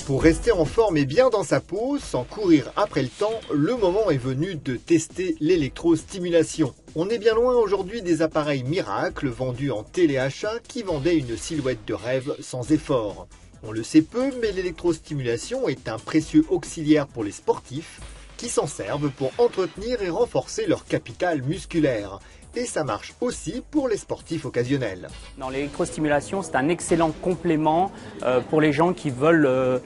Pour rester en forme et bien dans sa peau, sans courir après le temps, le moment est venu de tester l'électrostimulation. On est bien loin aujourd'hui des appareils miracles vendus en téléachat qui vendaient une silhouette de rêve sans effort. On le sait peu, mais l'électrostimulation est un précieux auxiliaire pour les sportifs qui s'en servent pour entretenir et renforcer leur capital musculaire. Et ça marche aussi pour les sportifs occasionnels. L'électrostimulation, c'est un excellent complément pour les gens qui veulent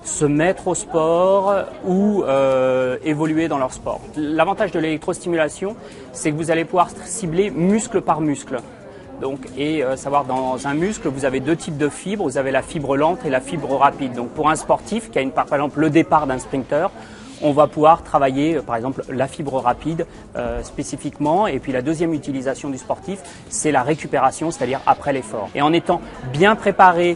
se mettre au sport ou évoluer dans leur sport. L'avantage de l'électrostimulation, c'est que vous allez pouvoir cibler muscle par muscle. Savoir dans un muscle, vous avez deux types de fibres. Vous avez la fibre lente et la fibre rapide. Donc pour un sportif qui a par exemple le départ d'un sprinter, on va pouvoir travailler par exemple la fibre rapide spécifiquement. Et puis la deuxième utilisation du sportif, c'est la récupération, c'est-à-dire après l'effort. Et en étant bien préparé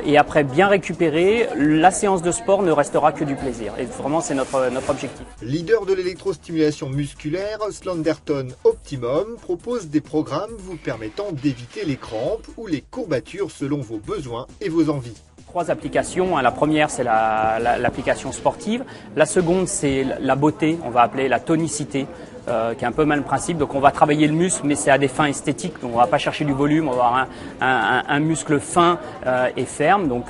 et après bien récupéré, la séance de sport ne restera que du plaisir. Et vraiment, c'est notre objectif. Leader de l'électrostimulation musculaire, Slenderton Optimum propose des programmes vous permettant d'éviter les crampes ou les courbatures selon vos besoins et vos envies. 3 applications. La première, c'est l'application sportive. La seconde, c'est la beauté, on va appeler la tonicité, qui est un peu le même principe. Donc on va travailler le muscle, mais c'est à des fins esthétiques. Donc on va pas chercher du volume, on va avoir un muscle fin et ferme, donc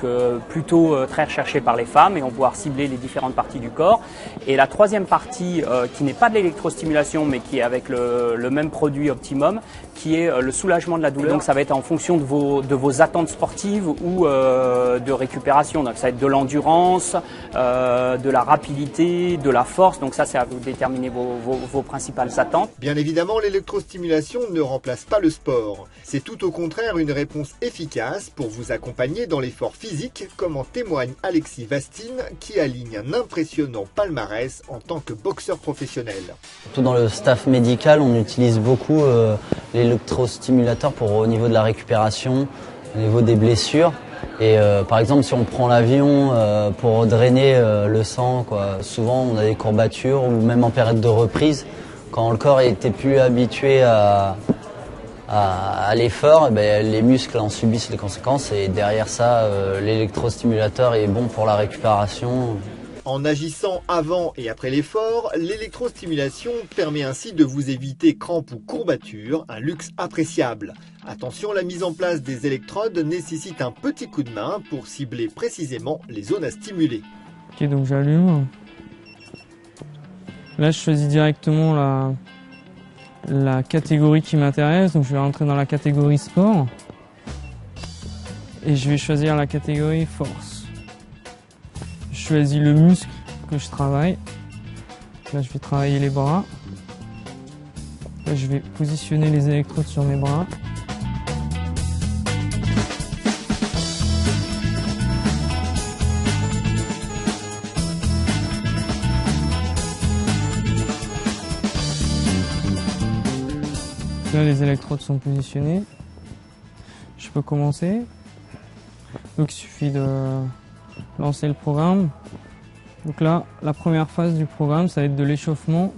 plutôt très recherché par les femmes, et on va pouvoir cibler les différentes parties du corps. Et la troisième partie, qui n'est pas de l'électrostimulation, mais qui est avec le même produit Optimum, qui est le soulagement de la douleur. Donc ça va être en fonction de vos attentes sportives ou de récupération. Donc ça va être de l'endurance, de la rapidité, de la force. Donc ça, c'est à vous de déterminer vos principales attentes. Bien évidemment, l'électrostimulation ne remplace pas le sport. C'est tout au contraire une réponse efficace pour vous accompagner dans l'effort physique, comme en témoigne Alexis Vastine, qui aligne un impressionnant palmarès en tant que boxeur professionnel. Surtout dans le staff médical, on utilise beaucoup l'électrostimulateur au niveau de la récupération, au niveau des blessures. Et par exemple, si on prend l'avion pour drainer le sang, souvent on a des courbatures, ou même en période de reprise, quand le corps était plus habitué à l'effort, les muscles en subissent les conséquences, et derrière ça, l'électrostimulateur est bon pour la récupération. En agissant avant et après l'effort, l'électrostimulation permet ainsi de vous éviter crampes ou courbatures, un luxe appréciable. Attention, la mise en place des électrodes nécessite un petit coup de main pour cibler précisément les zones à stimuler. Ok, donc j'allume. Là, je choisis directement la catégorie qui m'intéresse. Donc je vais rentrer dans la catégorie sport. Et je vais choisir la catégorie force. Je choisis le muscle que je travaille. Là, je vais travailler les bras. Là, je vais positionner les électrodes sur mes bras. Là, les électrodes sont positionnées. Je peux commencer. Donc, il suffit de lancer le programme. Donc là, la première phase du programme, ça va être de l'échauffement.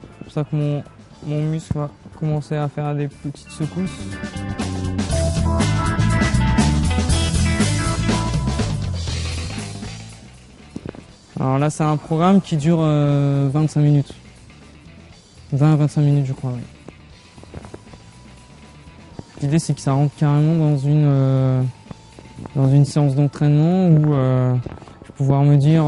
C'est pour ça que mon muscle va commencer à faire des petites secousses. Alors là, c'est un programme qui dure 25 minutes. 20 à 25 minutes, je crois, oui. L'idée, c'est que ça rentre carrément dans une séance d'entraînement où je vais pouvoir me dire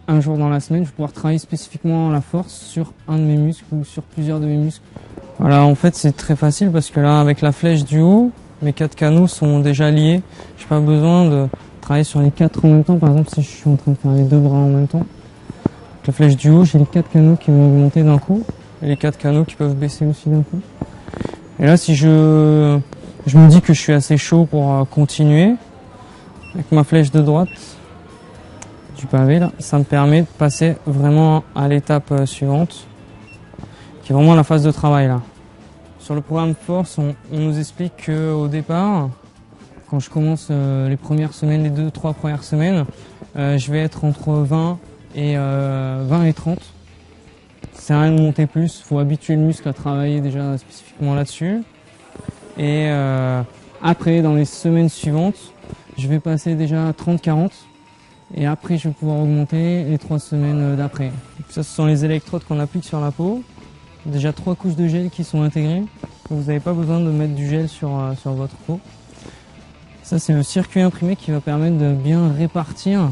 un jour dans la semaine, je vais pouvoir travailler spécifiquement la force sur un de mes muscles ou sur plusieurs de mes muscles. Voilà, en fait, c'est très facile parce que là, avec la flèche du haut, mes 4 canaux sont déjà liés. Je n'ai pas besoin de travailler sur les 4 en même temps. Par exemple, si je suis en train de faire les 2 bras en même temps, avec la flèche du haut, j'ai les 4 canaux qui vont augmenter d'un coup et les 4 canaux qui peuvent baisser aussi d'un coup. Et là, si je me dis que je suis assez chaud pour continuer, avec ma flèche de droite du pavé, là, ça me permet de passer vraiment à l'étape suivante, qui est vraiment la phase de travail. Là. Sur le programme Force, on nous explique qu'au départ, quand je commence les premières semaines, les 2-3 premières semaines, je vais être entre 20 et 30. C'est rien de monter plus, il faut habituer le muscle à travailler déjà spécifiquement là-dessus. Et après, dans les semaines suivantes, je vais passer déjà à 30-40 et après je vais pouvoir augmenter les 3 semaines d'après. Ça, ce sont les électrodes qu'on applique sur la peau. Déjà 3 couches de gel qui sont intégrées. Vous n'avez pas besoin de mettre du gel sur votre peau. Ça, c'est le circuit imprimé qui va permettre de bien répartir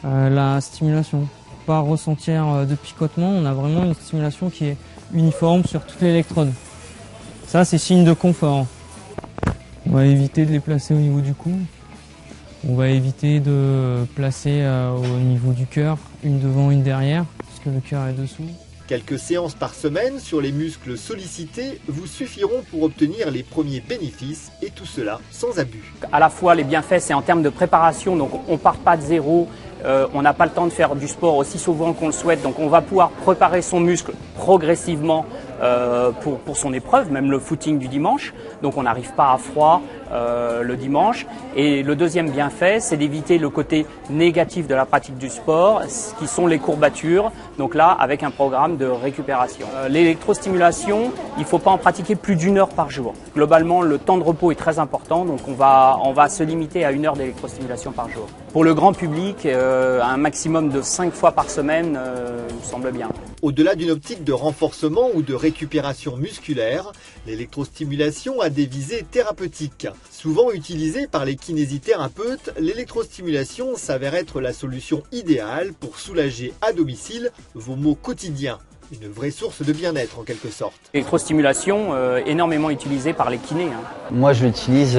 la stimulation. Pas ressentir de picotement, on a vraiment une stimulation qui est uniforme sur toute l'électrode. Ça, c'est signe de confort. On va éviter de les placer au niveau du cou. On va éviter de placer au niveau du cœur, une devant, une derrière, puisque le cœur est dessous. Quelques séances par semaine sur les muscles sollicités vous suffiront pour obtenir les premiers bénéfices, et tout cela sans abus. À la fois les bienfaits, c'est en termes de préparation, donc on ne part pas de zéro, on n'a pas le temps de faire du sport aussi souvent qu'on le souhaite, donc on va pouvoir préparer son muscle progressivement pour son épreuve, même le footing du dimanche, donc on n'arrive pas à froid le dimanche. Et le deuxième bienfait, c'est d'éviter le côté négatif de la pratique du sport, qui sont les courbatures, donc là avec un programme de récupération. L'électrostimulation, il ne faut pas en pratiquer plus d'1 heure par jour. Globalement, le temps de repos est très important, donc on va se limiter à 1 heure d'électrostimulation par jour. Pour le grand public, un maximum de 5 fois par semaine me semble bien. Au-delà d'une optique de renforcement ou de récupération musculaire, l'électrostimulation a des visées thérapeutiques. Souvent utilisée par les kinésithérapeutes, l'électrostimulation s'avère être la solution idéale pour soulager à domicile vos maux quotidiens. Une vraie source de bien-être en quelque sorte. L'électrostimulation, énormément utilisée par les kinés. Moi je l'utilise,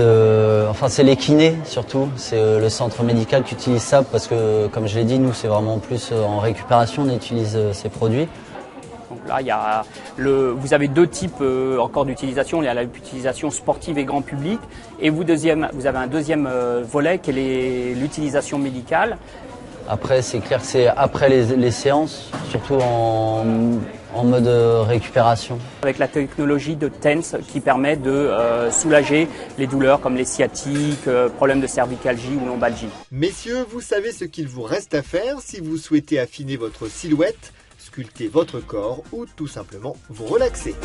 enfin c'est les kinés surtout, c'est le centre médical qui utilise ça parce que comme je l'ai dit, nous c'est vraiment plus en récupération on utilise ces produits. Donc là, vous avez 2 types encore d'utilisation. Il y a l'utilisation sportive et grand public. Et vous avez un deuxième volet qui est l'utilisation médicale. Après, c'est clair que c'est après les séances, surtout en mode récupération. Avec la technologie de TENS qui permet de soulager les douleurs comme les sciatiques, problèmes de cervicalgie ou lombalgie. Messieurs, vous savez ce qu'il vous reste à faire si vous souhaitez affiner votre silhouette, sculpter votre corps ou tout simplement vous relaxer.